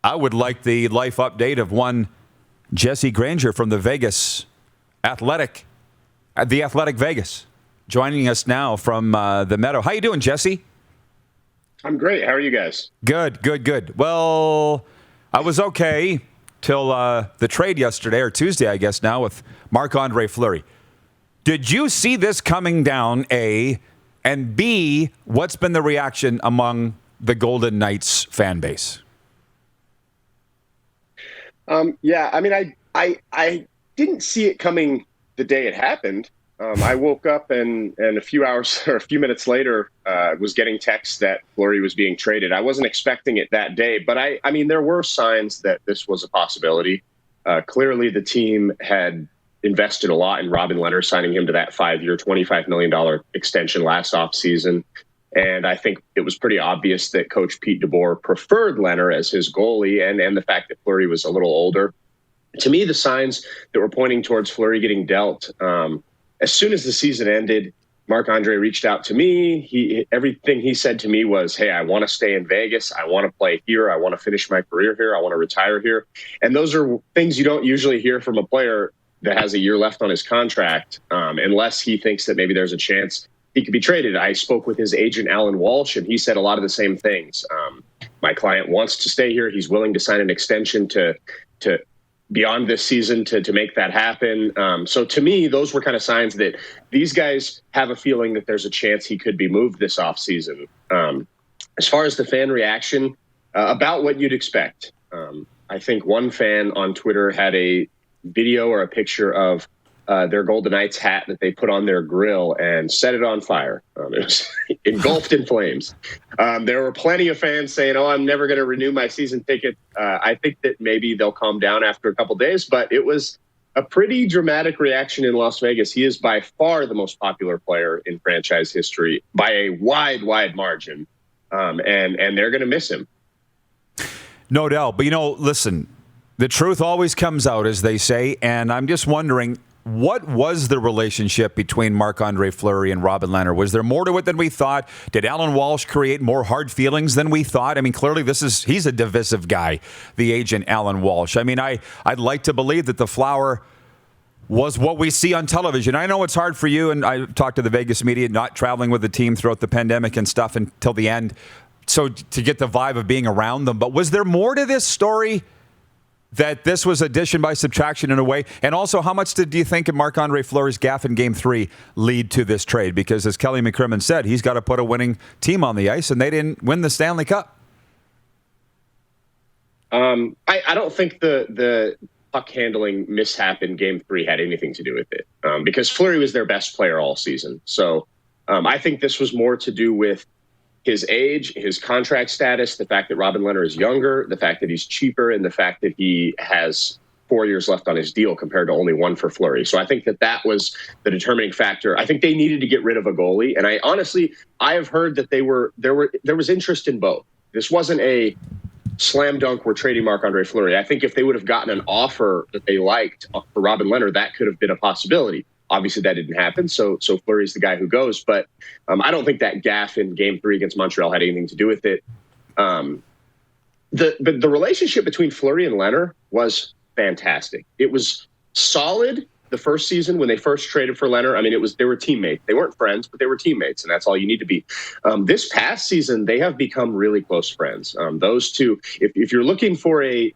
I would like the life update of one Jesse Granger from the Athletic Vegas, joining us now from the Meadow. How you doing, Jesse? I'm great. How are you guys? Good. Well, I was okay till the trade yesterday, or Tuesday, I guess now, with Marc-Andre Fleury. Did you see this coming down, A? And B, what's been the reaction among the Golden Knights fan base? Yeah, I mean, I didn't see it coming the day it happened. I woke up and a few hours or a few minutes later was getting texts that Fleury was being traded. I wasn't expecting it that day, but I mean, there were signs that this was a possibility. Clearly, the team had invested a lot in Robin Lehner, signing him to that 5-year, $25 million extension last offseason. And I think it was pretty obvious that Coach Pete DeBoer preferred Lehner as his goalie, and the fact that Fleury was a little older. To me, the signs that were pointing towards Fleury getting dealt, as soon as the season ended, Marc-Andre reached out to me. Everything he said to me was, hey, I want to stay in Vegas. I want to play here. I want to finish my career here. I want to retire here. And those are things you don't usually hear from a player that has a year left on his contract, unless he thinks that maybe there's a chance he could be traded. I spoke with his agent, Alan Walsh, and he said a lot of the same things. My client wants to stay here. He's willing to sign an extension to beyond this season to make that happen. So to me, those were kind of signs that these guys have a feeling that there's a chance he could be moved this offseason. As far as the fan reaction, about what you'd expect. I think one fan on Twitter had a video or a picture of their Golden Knights hat that they put on their grill and set it on fire. It was engulfed in flames. There were plenty of fans saying, oh, I'm never going to renew my season ticket. I think that maybe they'll calm down after a couple days, but it was a pretty dramatic reaction in Las Vegas. He is by far the most popular player in franchise history by a wide margin. And they're going to miss him. No doubt. But, listen, the truth always comes out, as they say, and I'm just wondering, what was the relationship between Marc-Andre Fleury and Robin Lehner? Was there more to it than we thought? Did Alan Walsh create more hard feelings than we thought? I mean, clearly he's a divisive guy, the agent Alan Walsh. I mean, I'd like to believe that the flower was what we see on television. I know it's hard for you, and I talked to the Vegas media, not traveling with the team throughout the pandemic and stuff until the end, so to get the vibe of being around them. But was there more to this story, that this was addition by subtraction in a way? And also, how much do you think Marc-Andre Fleury's gaffe in Game 3 lead to this trade? Because as Kelly McCrimmon said, he's got to put a winning team on the ice, and they didn't win the Stanley Cup. I don't think the puck handling mishap in Game 3 had anything to do with it, because Fleury was their best player all season. So I think this was more to do with his age, his contract status, the fact that Robin Lehner is younger, the fact that he's cheaper, and the fact that he has 4 years left on his deal compared to only one for Fleury. So I think that was the determining factor. I think they needed to get rid of a goalie, and I have heard that there was interest in both. This wasn't a slam dunk, we're trading Marc-Andre Fleury. I think if they would have gotten an offer that they liked for Robin Lehner, that could have been a possibility. Obviously, that didn't happen, so Fleury's the guy who goes. But I don't think that gaffe in Game 3 against Montreal had anything to do with it. The relationship between Fleury and Lehner was fantastic. It was solid the first season when they first traded for Lehner. I mean, they were teammates. They weren't friends, but they were teammates, and that's all you need to be. This past season, they have become really close friends. Those two, if you're looking for a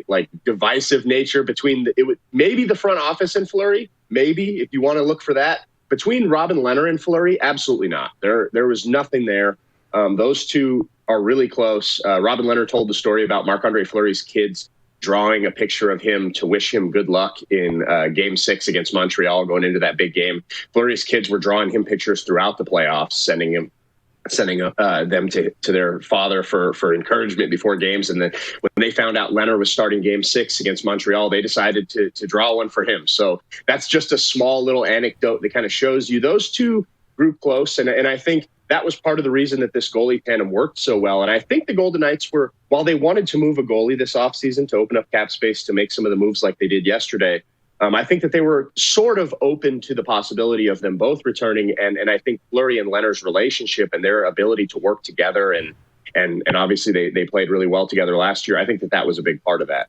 like divisive nature between maybe the front office and Fleury, maybe if you want to look for that. Between Robin Lehner and Fleury, absolutely not. There was nothing there. Those two are really close. Robin Lehner told the story about Marc-Andre Fleury's kids drawing a picture of him to wish him good luck in Game 6 against Montreal, going into that big game. Fleury's kids were drawing him pictures throughout the playoffs, sending them to their father for encouragement before games. And then when they found out Lehner was starting Game 6 against Montreal, they decided to draw one for him. So that's just a small little anecdote that kind of shows you those two grew close. And I think that was part of the reason that this goalie tandem worked so well. And I think the Golden Knights were, while they wanted to move a goalie this offseason to open up cap space to make some of the moves like they did yesterday, I think that they were sort of open to the possibility of them both returning. And I think Fleury and Lehner's relationship and their ability to work together and And obviously they played really well together last year. I think that was a big part of that.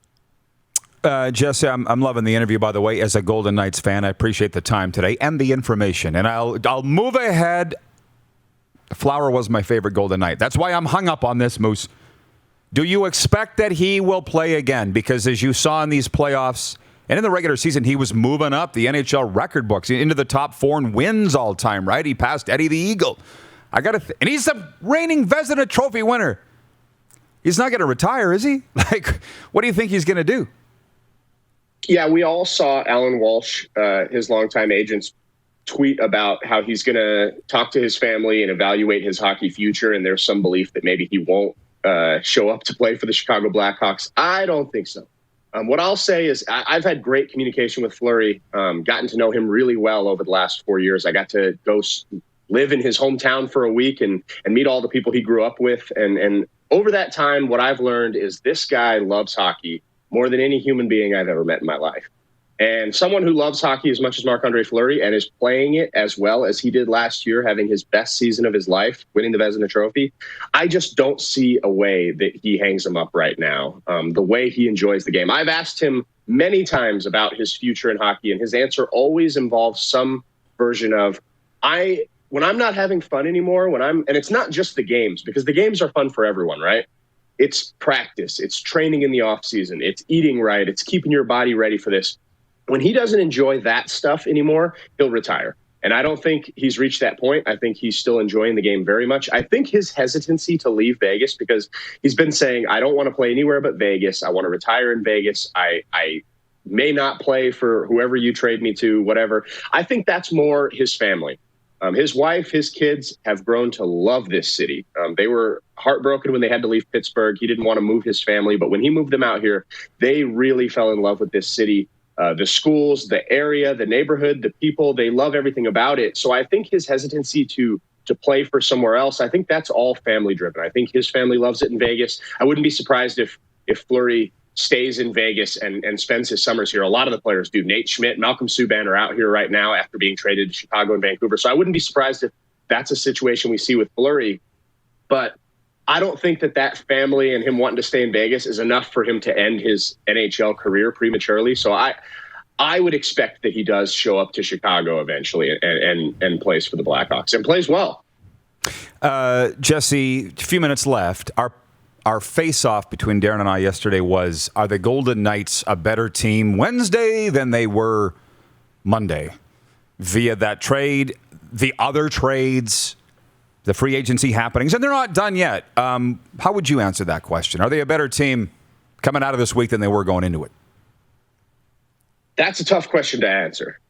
Jesse, I'm loving the interview, by the way. As a Golden Knights fan, I appreciate the time today and the information. And I'll move ahead. Flower was my favorite Golden Knight. That's why I'm hung up on this, Moose. Do you expect that he will play again? Because as you saw in these playoffs and in the regular season, he was moving up the NHL record books into the top 4 in wins all time, right? He passed Eddie the Eagle. And he's the reigning Vezina Trophy winner. He's not going to retire, is he? Like, what do you think he's going to do? Yeah, we all saw Alan Walsh, his longtime agent's tweet about how he's going to talk to his family and evaluate his hockey future. And there's some belief that maybe he won't show up to play for the Chicago Blackhawks. I don't think so. What I'll say is I've had great communication with Fleury, gotten to know him really well over the last 4 years. I got to go live in his hometown for a week and meet all the people he grew up with. And over that time, what I've learned is this guy loves hockey more than any human being I've ever met in my life. And someone who loves hockey as much as Marc-Andre Fleury and is playing it as well as he did last year, having his best season of his life, winning the Vezina Trophy, I just don't see a way that he hangs him up right now, the way he enjoys the game. I've asked him many times about his future in hockey, and his answer always involves some version of, when I'm not having fun anymore, and it's not just the games, because the games are fun for everyone, right? It's practice, it's training in the off season, it's eating right, it's keeping your body ready for this. When he doesn't enjoy that stuff anymore, he'll retire. And I don't think he's reached that point. I think he's still enjoying the game very much. I think his hesitancy to leave Vegas, because he's been saying, I don't want to play anywhere but Vegas. I want to retire in Vegas. I may not play for whoever you trade me to, whatever. I think that's more his family. His wife, his kids have grown to love this city. They were heartbroken when they had to leave Pittsburgh. He didn't want to move his family, but when he moved them out here, they really fell in love with this city. The schools, the area, the neighborhood, the people, they love everything about it. So I think his hesitancy to play for somewhere else, I think that's all family driven. I think his family loves it in Vegas. I wouldn't be surprised if Fleury stays in Vegas and spends his summers here. A lot of the players do. Nate Schmidt, Malcolm Subban are out here right now after being traded to Chicago and Vancouver. So I wouldn't be surprised if that's a situation we see with Fleury. But I don't think that family and him wanting to stay in Vegas is enough for him to end his NHL career prematurely. So I would expect that he does show up to Chicago eventually and plays for the Blackhawks and plays well. Jesse, a few minutes left. Our face-off between Darren and I yesterday was, are the Golden Knights a better team Wednesday than they were Monday? Via that trade, the other trades, the free agency happenings, and they're not done yet. How would you answer that question? Are they a better team coming out of this week than they were going into it? That's a tough question to answer.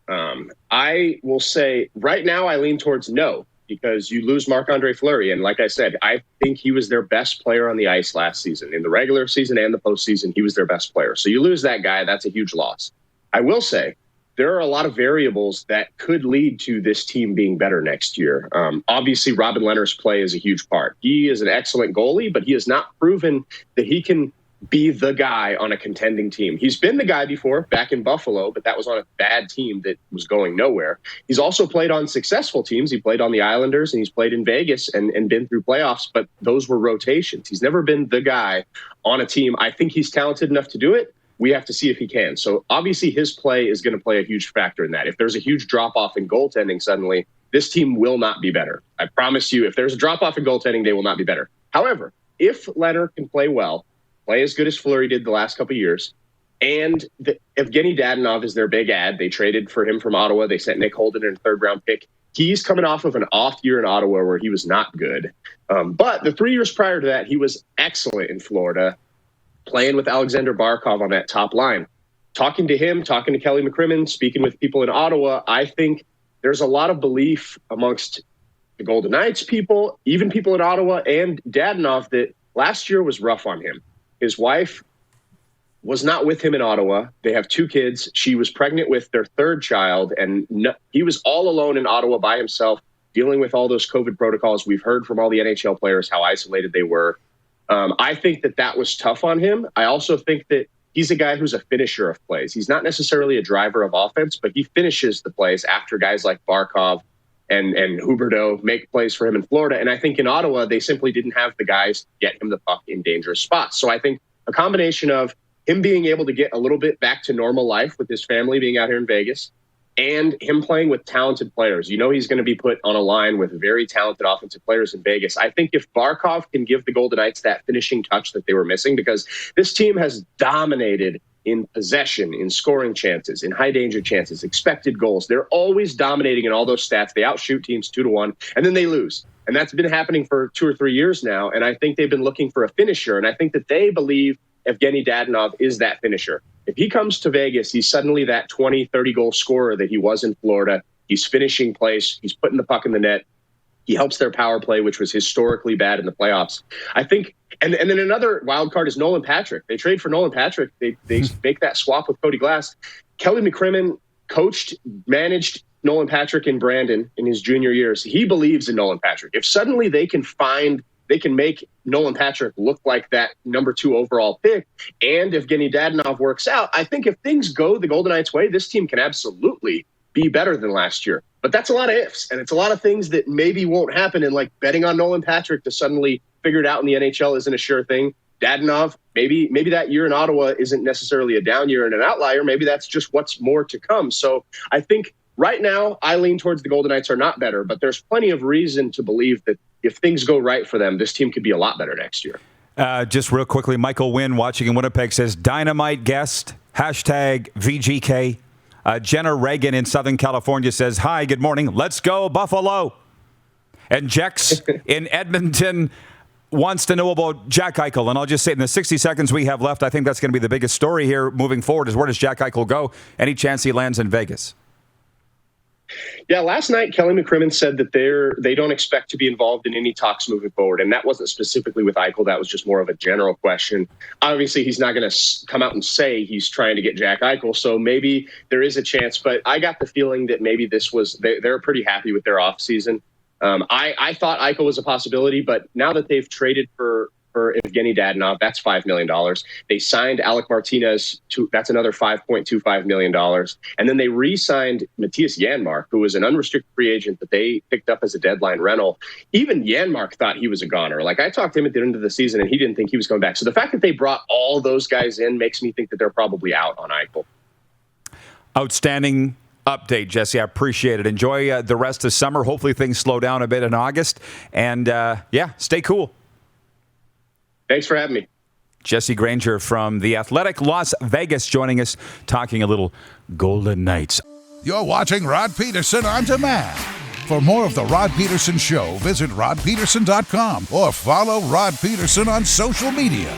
I will say right now I lean towards no, because you lose Marc-Andre Fleury. And like I said, I think he was their best player on the ice last season. In the regular season and the postseason, he was their best player. So you lose that guy, that's a huge loss. I will say there are a lot of variables that could lead to this team being better next year. Obviously, Robin Lehner's play is a huge part. He is an excellent goalie, but he has not proven that he can be the guy on a contending team. He's been the guy before back in Buffalo, but that was on a bad team that was going nowhere. He's also played on successful teams. He played on the Islanders and he's played in Vegas and been through playoffs, but those were rotations. He's never been the guy on a team. I think he's talented enough to do it. We have to see if he can. So obviously his play is going to play a huge factor in that. If there's a huge drop-off in goaltending suddenly, this team will not be better. I promise you, if there's a drop-off in goaltending, they will not be better. However, if Lehner can play well, play as good as Fleury did the last couple of years, and Evgeny Dadonov is their big ad. They traded for him from Ottawa. They sent Nick Holden in a third-round pick. He's coming off of an off year in Ottawa where he was not good. But the 3 years prior to that, he was excellent in Florida, playing with Alexander Barkov on that top line. Talking to him, talking to Kelly McCrimmon, speaking with people in Ottawa, I think there's a lot of belief amongst the Golden Knights people, even people in Ottawa, and Dadonov that last year was rough on him. His wife was not with him in Ottawa. They have 2 kids. She was pregnant with their 3rd child, and he was all alone in Ottawa by himself, dealing with all those COVID protocols. We've heard from all the NHL players how isolated they were. I think that was tough on him. I also think that he's a guy who's a finisher of plays. He's not necessarily a driver of offense, but he finishes the plays after guys like Barkov and Huberdeau make plays for him in Florida. And I think in Ottawa, they simply didn't have the guys to get him the puck in dangerous spots. So I think a combination of him being able to get a little bit back to normal life with his family being out here in Vegas and him playing with talented players. You know he's going to be put on a line with very talented offensive players in Vegas. I think if Barkov can give the Golden Knights that finishing touch that they were missing, because this team has dominated in possession, in scoring chances, in high danger chances, expected goals. They're always dominating in all those stats. They outshoot teams 2-1, and then they lose. And that's been happening for 2 or 3 years now. And I think they've been looking for a finisher. And I think that they believe Evgeny Dadonov is that finisher. If he comes to Vegas, he's suddenly that 20, 30 goal scorer that he was in Florida. He's finishing plays. He's putting the puck in the net. He helps their power play, which was historically bad in the playoffs. I think, and then another wild card is Nolan Patrick. They trade for Nolan Patrick. They make that swap with Cody Glass. Kelly McCrimmon managed Nolan Patrick in Brandon in his junior years. He believes in Nolan Patrick. If suddenly they can make Nolan Patrick look like that number 2 overall pick, and if Evgeny Dadonov works out, I think if things go the Golden Knights' way, this team can absolutely be better than last year. But that's a lot of ifs, and it's a lot of things that maybe won't happen. And like betting on Nolan Patrick to suddenly figure it out in the NHL isn't a sure thing. Dadonov, maybe that year in Ottawa isn't necessarily a down year and an outlier. Maybe that's just what's more to come. So I think right now I lean towards the Golden Knights are not better, but there's plenty of reason to believe that if things go right for them, this team could be a lot better next year. Just real quickly, Michael Wynn watching in Winnipeg says, dynamite guest, #VGK. Jenna Reagan in Southern California says, hi, good morning. Let's go, Buffalo. And Jex in Edmonton wants to know about Jack Eichel. And I'll just say in the 60 seconds we have left, I think that's going to be the biggest story here moving forward is where does Jack Eichel go? Any chance he lands in Vegas? Yeah, last night, Kelly McCrimmon said that they don't expect to be involved in any talks moving forward. And that wasn't specifically with Eichel. That was just more of a general question. Obviously, he's not going to come out and say he's trying to get Jack Eichel. So maybe there is a chance. But I got the feeling that maybe they're pretty happy with their offseason. I thought Eichel was a possibility, but now that they've traded for Evgeny Dadonov, that's $5 million. They signed Alec Martinez, that's another $5.25 million. And then they re-signed Matthias Janmark, who was an unrestricted free agent that they picked up as a deadline rental. Even Janmark thought he was a goner. Like, I talked to him at the end of the season, and he didn't think he was coming back. So the fact that they brought all those guys in makes me think that they're probably out on Eichel. Outstanding update, Jesse. I appreciate it. Enjoy the rest of summer. Hopefully things slow down a bit in August. And, stay cool. Thanks for having me. Jesse Granger from The Athletic Las Vegas joining us, talking a little Golden Knights. You're watching Rod Pedersen On Demand. For more of The Rod Pedersen Show, visit rodpedersen.com or follow Rod Pedersen on social media.